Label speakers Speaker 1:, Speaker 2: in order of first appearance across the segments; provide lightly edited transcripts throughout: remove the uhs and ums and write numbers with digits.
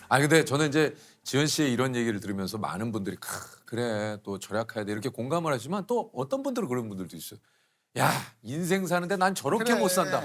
Speaker 1: 아 근데 저는 이제 지현 씨의 이런 얘기를 들으면서 많은 분들이 그래 또 절약해야 돼 이렇게 공감을 하지만 또 어떤 분들은 그런 분들도 있어요. 야 인생 사는데 난 저렇게 못 산다.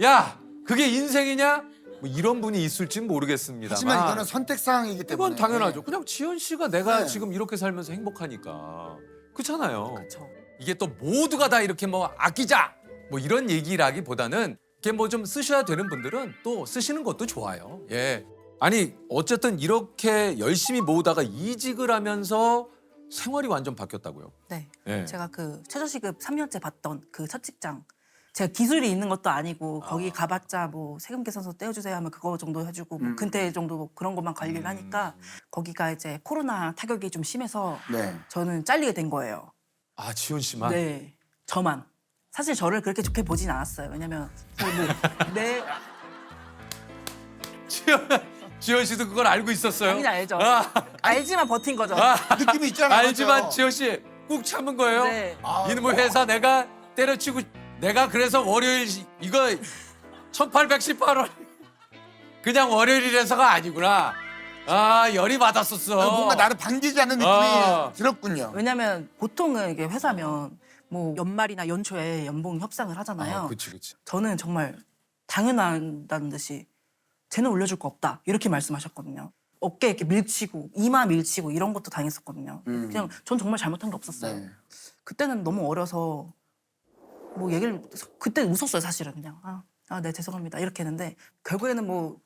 Speaker 1: 야 그게 인생이냐? 뭐 이런 분이 있을진 모르겠습니다만.
Speaker 2: 하지만 이거는 선택 사항이기 때문에.
Speaker 1: 그건 당연하죠. 그냥 지현 씨가 내가
Speaker 2: 네.
Speaker 1: 지금 이렇게 살면서 행복하니까 그렇잖아요.
Speaker 3: 그렇죠.
Speaker 1: 이게 또 모두가 다 이렇게 뭐 아끼자 뭐 이런 얘기라기보다는 이게 뭐 좀 쓰셔야 되는 분들은 또 쓰시는 것도 좋아요. 예. 아니 어쨌든 이렇게 열심히 모으다가 이직을 하면서 생활이 완전 바뀌었다고요.
Speaker 3: 네.
Speaker 1: 예.
Speaker 3: 제가 그 최저시급 3년째 받던 그 첫 직장. 제가 기술이 있는 것도 아니고 거기 가봤자 뭐 세금 계산서 떼어주세요 하면 그거 정도 해주고 뭐 근태 정도 뭐 그런 것만 관리를 하니까 거기가 이제 코로나 타격이 좀 심해서
Speaker 2: 네.
Speaker 3: 저는 잘리게 된 거예요.
Speaker 1: 아 지현 씨만.
Speaker 3: 네. 저만. 사실 저를 그렇게 좋게 보진 않았어요. 왜냐면 내
Speaker 1: 지현 씨도 그걸 알고 있었어요.
Speaker 3: 당연히 알죠.
Speaker 1: 아,
Speaker 3: 알지만 버틴 거죠.
Speaker 2: 느낌이 있잖아요.
Speaker 1: 알지만
Speaker 2: 맞죠?
Speaker 1: 지현 씨 꾹 참은 거예요.
Speaker 3: 네.
Speaker 1: 이놈의 회사 내가 때려치고 내가 그래서 월요일 이거 1818원 그냥 월요일이라서가 아니구나. 아 열이 받았었어.
Speaker 2: 뭔가 나를 반기지 않는 느낌이 들었군요.
Speaker 3: 왜냐면 보통은 이게 회사면 뭐 연말이나 연초에 연봉 협상을 하잖아요.
Speaker 1: 그렇지.
Speaker 3: 저는 정말 당연하다는 듯이 쟤는 올려줄 거 없다 이렇게 말씀하셨거든요. 어깨 이렇게 밀치고 이마 밀치고 이런 것도 당했었거든요. 그냥 전 정말 잘못한 게 없었어요.
Speaker 2: 네.
Speaker 3: 그때는 너무 어려서 뭐 얘기를 그때 웃었어요 사실은 그냥 네 죄송합니다 이렇게 했는데 결국에는 뭐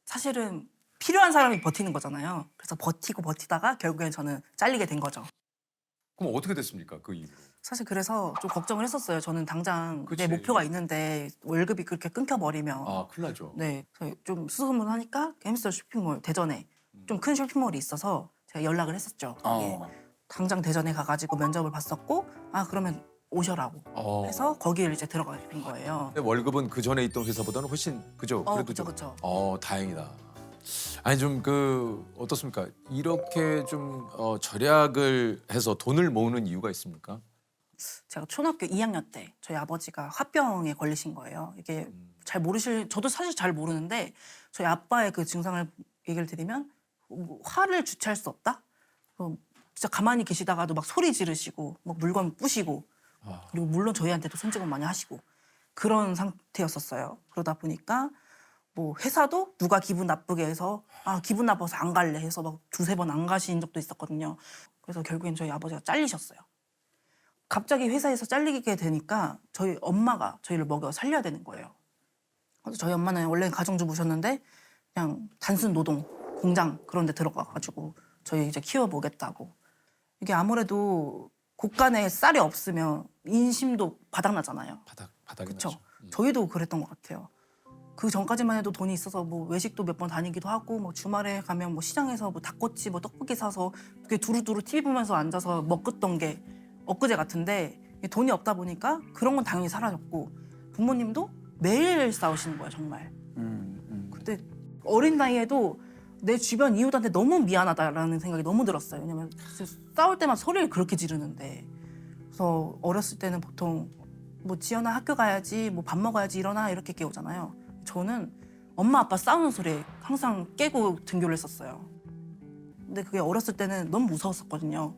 Speaker 3: 사실은 필요한 사람이 버티는 거잖아요. 그래서 버티고 버티다가 결국엔 저는 잘리게 된 거죠.
Speaker 1: 그럼 어떻게 됐습니까 그 이후로?
Speaker 3: 사실 그래서 좀 걱정을 했었어요. 저는 당장
Speaker 1: 그치.
Speaker 3: 내 목표가 있는데 월급이 그렇게 끊겨버리면
Speaker 1: 아 큰일 나죠.
Speaker 3: 네, 그래서 좀 수소문하니까 햄스터 쇼핑몰 대전에 좀 큰 쇼핑몰이 있어서 제가 연락을 했었죠. 거기에. 당장 대전에 가가지고 면접을 봤었고 그러면 오셔라고 해서 거기를 이제 들어가게 된 거예요.
Speaker 1: 근데 월급은 그 전에 있던 회사보다는 훨씬 그죠? 그래도
Speaker 3: 그쵸,
Speaker 1: 좀.
Speaker 3: 그쵸.
Speaker 1: 다행이다. 아니 좀 그 어떻습니까? 이렇게 좀 절약을 해서 돈을 모으는 이유가 있습니까?
Speaker 3: 제가 초등학교 2학년 때 저희 아버지가 화병에 걸리신 거예요. 이게 저도 사실 잘 모르는데 저희 아빠의 그 증상을 얘기를 드리면 화를 주체할 수 없다? 진짜 가만히 계시다가도 막 소리 지르시고 막 물건 부시고 그리고 물론 저희한테도 손짓을 많이 하시고 그런 상태였었어요. 그러다 보니까 뭐 회사도 누가 기분 나쁘게 해서 기분 나빠서 안 갈래 해서 막 두세 번 안 가신 적도 있었거든요. 그래서 결국엔 저희 아버지가 잘리셨어요. 갑자기 회사에서 잘리게 되니까 저희 엄마가 저희를 먹여 살려야 되는 거예요. 그래서 저희 엄마는 원래 가정주부셨는데 그냥 단순 노동, 공장 그런 데 들어가가지고 저희 이제 키워보겠다고. 이게 아무래도 곳간에 쌀이 없으면 인심도 바닥나잖아요.
Speaker 1: 바닥이
Speaker 3: 그렇죠.
Speaker 1: 나죠.
Speaker 3: 저희도 그랬던 것 같아요. 그 전까지만 해도 돈이 있어서 뭐 외식도 몇 번 다니기도 하고 뭐 주말에 가면 뭐 시장에서 뭐 닭꼬치 뭐 떡볶이 사서 그게 두루두루 TV 보면서 앉아서 먹었던 게 엊그제 같은데 돈이 없다 보니까 그런 건 당연히 사라졌고 부모님도 매일 싸우시는 거예요 정말. 그때 어린 나이에도 내 주변 이웃한테 너무 미안하다라는 생각이 너무 들었어요. 왜냐면 싸울 때만 소리를 그렇게 지르는데 그래서 어렸을 때는 보통 뭐 지연아 학교 가야지 뭐 밥 먹어야지 일어나 이렇게 깨우잖아요. 저는 엄마 아빠 싸우는 소리에 항상 깨고 등교를 했었어요. 근데 그게 어렸을 때는 너무 무서웠었거든요.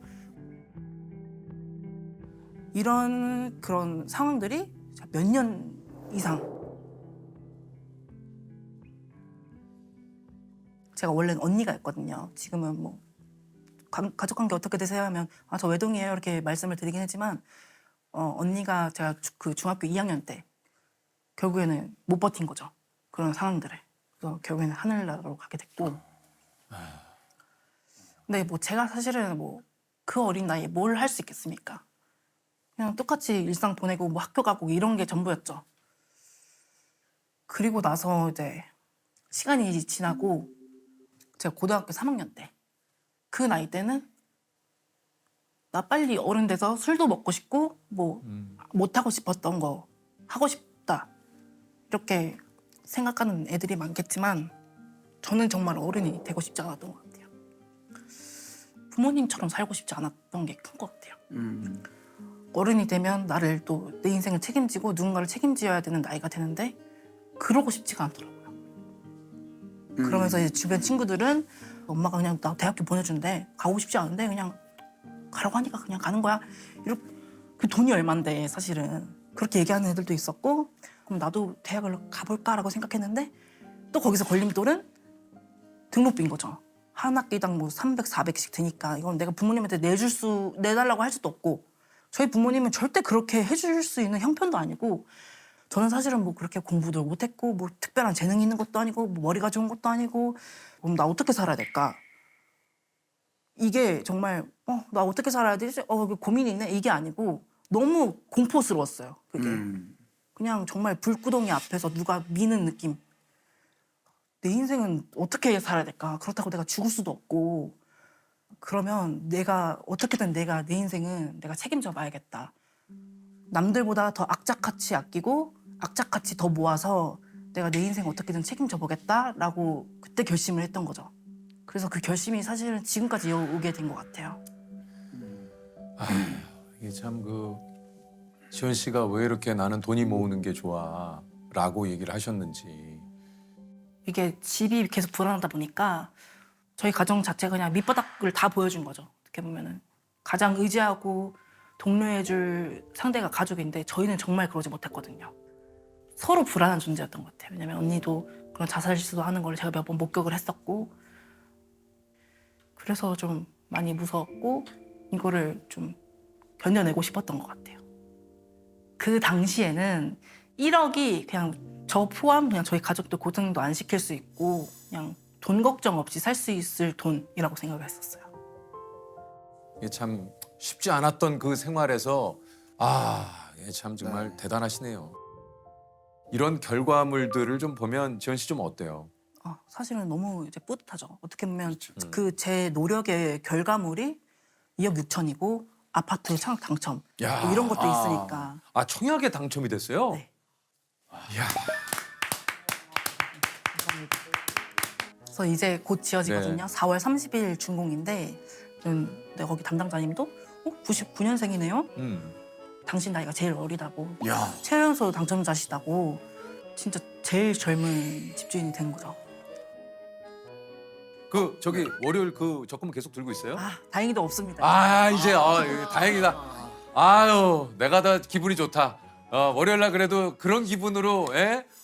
Speaker 3: 이런 그런 상황들이 몇 년 이상 제가 원래는 언니가 있거든요. 지금은 뭐 가족관계 어떻게 되세요 하면 저 외동이에요 이렇게 말씀을 드리긴 했지만 언니가 제가 그 중학교 2학년 때 결국에는 못 버틴 거죠. 그런 상황들을. 그래서 결국에는 하늘나라로 가게 됐고. 근데 뭐 제가 사실은 뭐 그 어린 나이에 뭘 할 수 있겠습니까? 그냥 똑같이 일상 보내고 뭐 학교 가고 이런 게 전부였죠. 그리고 나서 이제 시간이 지나고 제가 고등학교 3학년 때 그 나이 때는 나 빨리 어른 돼서 술도 먹고 싶고 뭐 못하고 싶었던 거 하고 싶다 이렇게 생각하는 애들이 많겠지만 저는 정말 어른이 되고 싶지 않았던 것 같아요. 부모님처럼 살고 싶지 않았던 게 큰 것 같아요. 어른이 되면 나를 또 내 인생을 책임지고 누군가를 책임져야 되는 나이가 되는데 그러고 싶지가 않더라고요. 그러면서 이제 주변 친구들은 엄마가 그냥 나 대학교 보내준대. 가고 싶지 않은데 그냥 가라고 하니까 그냥 가는 거야. 이렇게 그 돈이 얼만데 사실은 그렇게 얘기하는 애들도 있었고 그럼 나도 대학을 가볼까라고 생각했는데 또 거기서 걸림돌은 등록비인 거죠. 한 학기당 뭐 300, 400씩 드니까 이건 내가 부모님한테 내달라고 할 수도 없고 저희 부모님은 절대 그렇게 해줄 수 있는 형편도 아니고 저는 사실은 뭐 그렇게 공부도 못했고 뭐 특별한 재능이 있는 것도 아니고 뭐 머리가 좋은 것도 아니고 그럼 나 어떻게 살아야 될까? 이게 정말 나 어떻게 살아야 되지? 고민이 있네 이게 아니고 너무 공포스러웠어요. 그게 그냥 정말 불구덩이 앞에서 누가 미는 느낌. 내 인생은 어떻게 살아야 될까? 그렇다고 내가 죽을 수도 없고 그러면 내가 어떻게든 내 인생은 내가 책임져 봐야겠다. 남들보다 더 악착같이 아끼고 악착같이 더 모아서 내가 내 인생 어떻게든 책임져 보겠다라고 그때 결심을 했던 거죠. 그래서 그 결심이 사실은 지금까지 이어오게 된 것 같아요.
Speaker 1: 이게 참 그 지원 씨가 왜 이렇게 나는 돈이 모으는 게 좋아라고 얘기를 하셨는지.
Speaker 3: 이게 집이 계속 불안하다 보니까 저희 가정 자체가 그냥 밑바닥을 다 보여준 거죠. 어떻게 보면은 가장 의지하고 독려해줄 상대가 가족인데 저희는 정말 그러지 못했거든요. 서로 불안한 존재였던 것 같아요. 왜냐면 언니도 그런 자살 시도 하는 걸 제가 몇 번 목격을 했었고 그래서 좀 많이 무서웠고 이거를 좀 견뎌내고 싶었던 것 같아요. 그 당시에는 1억이 그냥 저 포함 그냥 저희 가족들 고생도 안 시킬 수 있고 그냥 돈 걱정 없이 살 수 있을 돈이라고 생각을 했었어요.
Speaker 1: 이게 참 쉽지 않았던 그 생활에서 이게 참 정말 대단하시네요. 이런 결과물들을 좀 보면 지원 씨 좀 어때요?
Speaker 3: 사실은 너무 이제 뿌듯하죠. 어떻게 보면 그 제 노력의 결과물이 2억 6천이고 아파트 청약 당첨
Speaker 1: 야.
Speaker 3: 뭐 이런 것도 있으니까.
Speaker 1: 청약에 당첨이 됐어요?
Speaker 3: 네.
Speaker 1: 이야.
Speaker 3: 그래서 이제 곧 지어지거든요.
Speaker 1: 네.
Speaker 3: 4월 30일 준공인데 내가 거기 담당자님도 99년생이네요. 당신 나이가 제일 어리다고.
Speaker 2: 야.
Speaker 3: 최연소 당첨자시다고. 진짜 제일 젊은 집주인이 된 거죠.
Speaker 1: 그 저기 월요일 그 적금 계속 들고 있어요?
Speaker 3: 다행히도 없습니다.
Speaker 1: 이제 다행이다. 아유, 내가 더 기분이 좋다. 월요일 날 그래도 그런 기분으로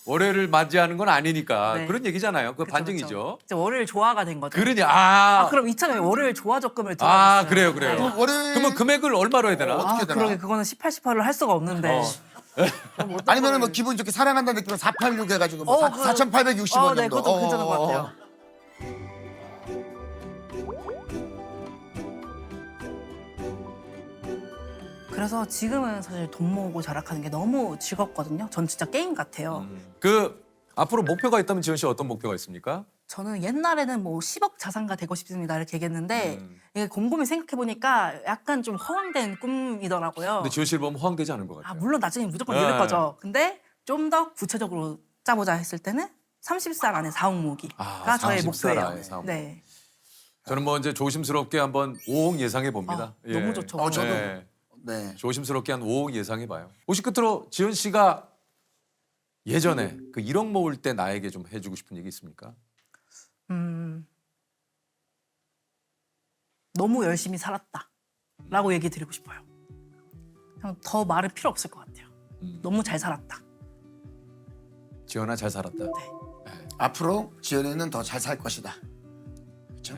Speaker 1: 월요일을 맞이하는 건 아니니까
Speaker 3: 네.
Speaker 1: 그런 얘기잖아요. 그
Speaker 3: 그쵸,
Speaker 1: 반증이죠.
Speaker 3: 그쵸. 이제 월요일 조화가 된 거죠.
Speaker 1: 그러니
Speaker 3: 그럼 이참에 월요일 조화 적금을 들어갔어요.
Speaker 1: 그래요.
Speaker 2: 그럼 월요일
Speaker 1: 그러면 금액을 얼마로 해야 되나?
Speaker 2: 어떻게 되나?
Speaker 3: 그러게 그거는 18, 18을 할 수가 없는데. 그럼 어떤
Speaker 2: 아니면은 뭐
Speaker 3: 거를-
Speaker 2: 기분 좋게 사랑한다는 느낌으로 486 해가지고 뭐 4,860원
Speaker 3: 네,
Speaker 2: 정도.
Speaker 3: 그것도 괜찮은 것 같아요. 그래서 지금은 사실 돈 모으고 절약하는 게 너무 즐겁거든요. 전 진짜 게임 같아요.
Speaker 1: 그 앞으로 목표가 있다면 지원 씨 어떤 목표가 있습니까?
Speaker 3: 저는 옛날에는 뭐 10억 자산가 되고 싶습니다 이렇게 얘기했는데 이게 곰곰이 생각해 보니까 약간 좀 허황된 꿈이더라고요.
Speaker 1: 근데 지원 씨를 보면 허황되지 않은 것 같아요.
Speaker 3: 물론 나중에 무조건
Speaker 1: 네.
Speaker 3: 이럴 거죠. 근데 좀 더 구체적으로 짜보자 했을 때는 30살 안에 4억 모으기가 저의
Speaker 1: 30살
Speaker 3: 목표예요.
Speaker 1: 안에 4억.
Speaker 3: 네.
Speaker 1: 저는 뭐 이제 조심스럽게 한번 5억 예상해 봅니다.
Speaker 3: 너무 좋죠.
Speaker 2: 저도.
Speaker 1: 네.
Speaker 2: 네.
Speaker 1: 조심스럽게 한 5억 예상해 봐요. 혹시 끝으로 지원 씨가 예전에 그 1억 모을 때 나에게 좀 해주고 싶은 얘기 있습니까?
Speaker 3: 너무 열심히 살았다라고 얘기 드리고 싶어요. 그냥 더 말은 필요 없을 것 같아요. 너무 잘 살았다.
Speaker 1: 지원아 잘 살았다.
Speaker 2: 앞으로 지연이는 더 잘 살 것이다. 그렇죠?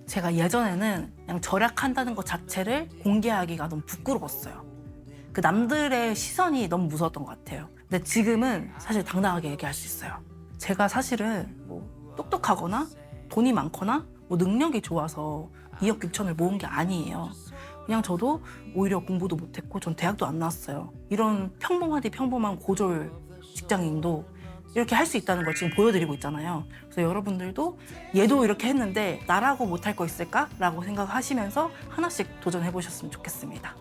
Speaker 3: 제가 예전에는 그냥 절약한다는 것 자체를 공개하기가 너무 부끄러웠어요. 그 남들의 시선이 너무 무서웠던 것 같아요. 근데 지금은 사실 당당하게 얘기할 수 있어요. 제가 사실은 뭐 똑똑하거나 돈이 많거나 뭐 능력이 좋아서 2억 6천을 모은 게 아니에요. 그냥 저도 오히려 공부도 못했고 전 대학도 안 나왔어요. 이런 평범하디 평범한 고졸 직장인도 이렇게 할 수 있다는 걸 지금 보여드리고 있잖아요. 그래서 여러분들도 얘도 이렇게 했는데 나라고 못할 거 있을까? 라고 생각하시면서 하나씩 도전해보셨으면 좋겠습니다.